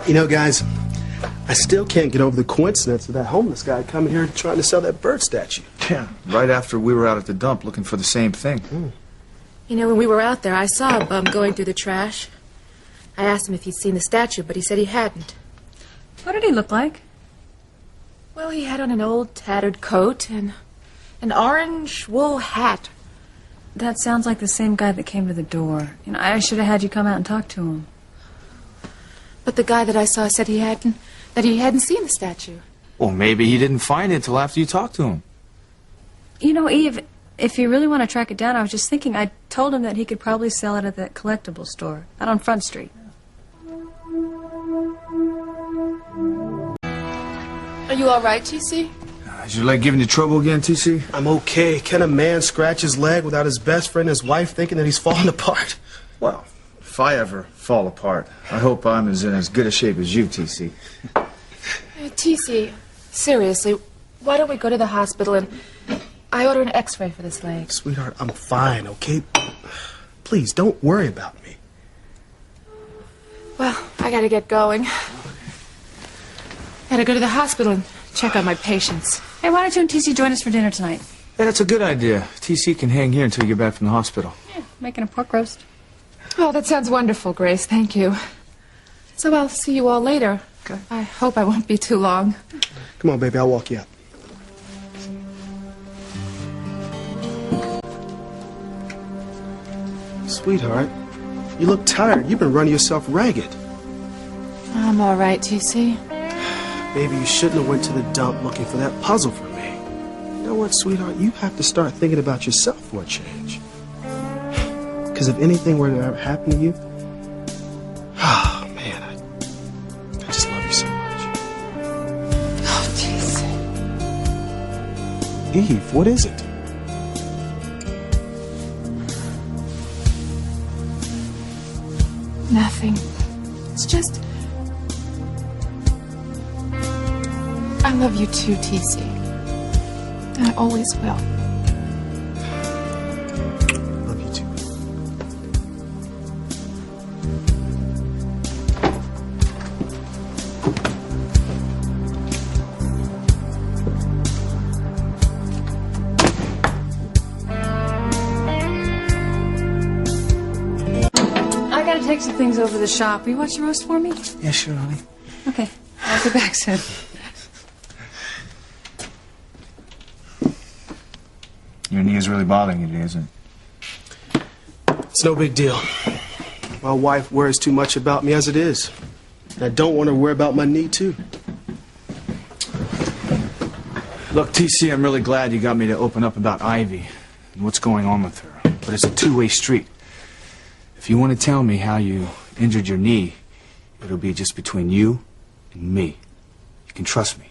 You know, guys, I still can't get over the coincidence of that homeless guy coming here trying to sell that bird statue. Yeah, right after we were out at the dump looking for the same thing. You know, when we were out there, I saw a bum going through the trash. I asked him if he'd seen the statue, but he said he hadn't. What did he look like? Well, he had on an old tattered coat and an orange wool hat. That sounds like the same guy that came to the door. You know, I should have had you come out and talk to him. But the guy that I saw said he hadn't seen the statue. Well, maybe he didn't find it until after you talked to him. You know, Eve, if you really want to track it down, I was just thinking I told him that he could probably sell it at that collectible store out on Front Street. Are you all right, T.C.? Is your leg giving you trouble again, T.C.? I'm okay. Can a man scratch his leg without his best friend and his wife thinking that he's falling apart? Well, if I ever fall apart, I hope I'm in as good a shape as you, T.C. T.C., seriously, why don't we go to the hospital and I order an x-ray for this leg? Sweetheart, I'm fine, okay? Please, don't worry about me. Well, I gotta get going. Gotta go to the hospital and check on my patients. Hey, why don't you and TC join us for dinner tonight? Hey, that's a good idea. T.C. can hang here until you get back from the hospital. Yeah, making a pork roast. Oh, that sounds wonderful, Grace. Thank you. So I'll see you all later. Okay. I hope I won't be too long. Come on, baby, I'll walk you out. Sweetheart, you look tired. You've been running yourself ragged. I'm all right, T.C. Maybe you shouldn't have went to the dump looking for that puzzle for me. You know what, sweetheart? You have to start thinking about yourself for a change. Because if anything were to ever happen to you, oh, man, I just love you so much. Oh, T.C. Eve, what is it? Nothing. It's just... I love you too, T.C. And I always will. Love you too. I gotta take some things over to the shop. Will you watch the roast for me? Yeah, sure, honey. Okay, I'll be back soon. Your knee is really bothering you today, isn't it? It's no big deal. My wife worries too much about me as it is. And I don't want her to worry about my knee, too. Look, T.C., I'm really glad you got me to open up about Ivy and what's going on with her. But it's a two-way street. If you want to tell me how you injured your knee, it'll be just between you and me. You can trust me.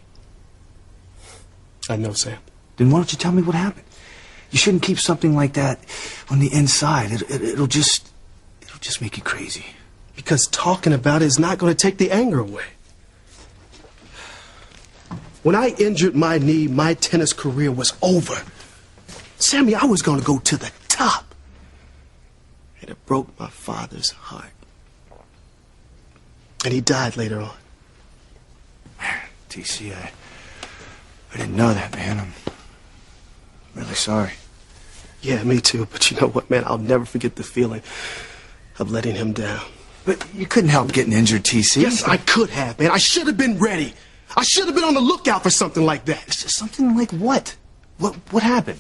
I know, Sam. Then why don't you tell me what happened? You shouldn't keep something like that on the inside. It'll just make you crazy. Because talking about it is not going to take the anger away. When I injured my knee, my tennis career was over. Sammy, I was going to go to the top. And it broke my father's heart. And he died later on. T.C., I didn't know that, man. I'm really sorry. Yeah, me too. But you know what, man? I'll never forget the feeling of letting him down. But you couldn't help getting injured, T.C. Yes, I could have, man. I should have been ready. I should have been on the lookout for something like that. Something like what? What happened?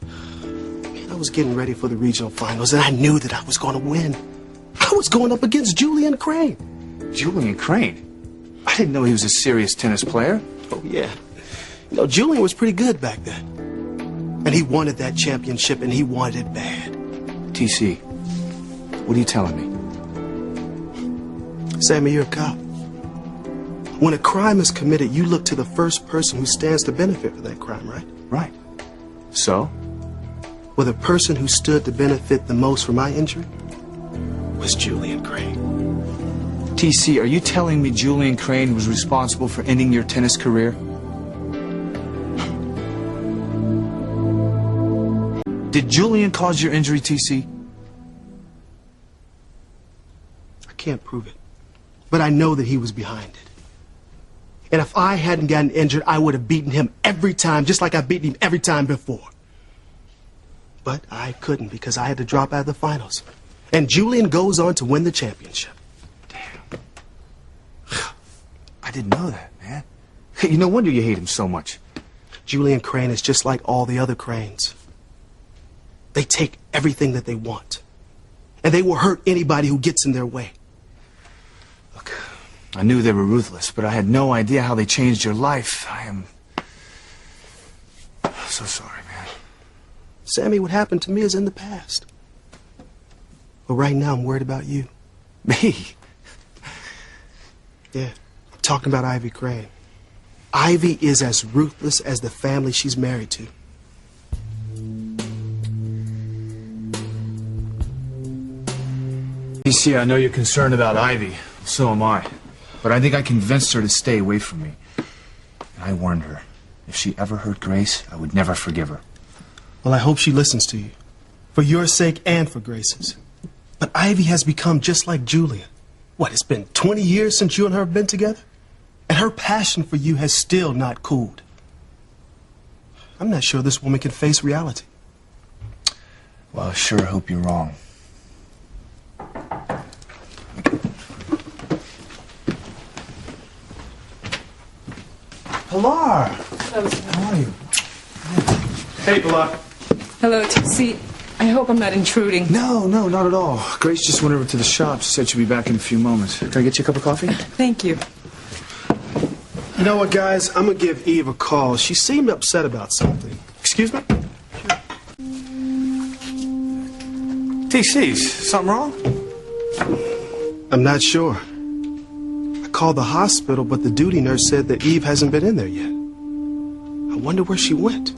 Man, I was getting ready for the regional finals, and I knew that I was going to win. I was going up against Julian Crane. Julian Crane? I didn't know he was a serious tennis player. Oh, yeah. You know, Julian was pretty good back then. And he wanted that championship, and he wanted it bad. T.C., what are you telling me? Sammy, you're a cop. When a crime is committed, you look to the first person who stands to benefit from that crime, right? Right. So? Well, the person who stood to benefit the most from my injury was Julian Crane. T.C., are you telling me Julian Crane was responsible for ending your tennis career? Did Julian cause your injury, T.C.? I can't prove it. but I know that he was behind it. And if I hadn't gotten injured, I would have beaten him every time, just like I've beaten him every time before. But I couldn't because I had to drop out of the finals. And Julian goes on to win the championship. Damn. I didn't know that, man. Hey, no wonder you hate him so much. Julian Crane is just like all the other Cranes. They take everything that they want. And they will hurt anybody who gets in their way. Look, I knew they were ruthless, but I had no idea how they changed your life. I am so sorry, man. Sammy, what happened to me is in the past. But right now, I'm worried about you. Me? Yeah, I'm talking about Ivy Crane. Ivy is as ruthless as the family she's married to. TC, I know you're concerned about Ivy. So am I. But I think I convinced her to stay away from me. And I warned her. If she ever hurt Grace, I would never forgive her. Well, I hope she listens to you. For your sake and for Grace's. But Ivy has become just like Julia. What, it's been 20 years since you and her have been together? And her passion for you has still not cooled. I'm not sure this woman can face reality. Well, I sure hope you're wrong. Pilar! How are you? Hey, Pilar. Hello, TC. I hope I'm not intruding. No, not at all. Grace just went over to the shop. She said she'll be back in a few moments. Can I get you a cup of coffee? Thank you. You know what, guys? I'm going to give Eve a call. She seemed upset about something. Excuse me? TC, something wrong? I'm not sure. I called the hospital, but the duty nurse said that Eve hasn't been in there yet. I wonder where she went.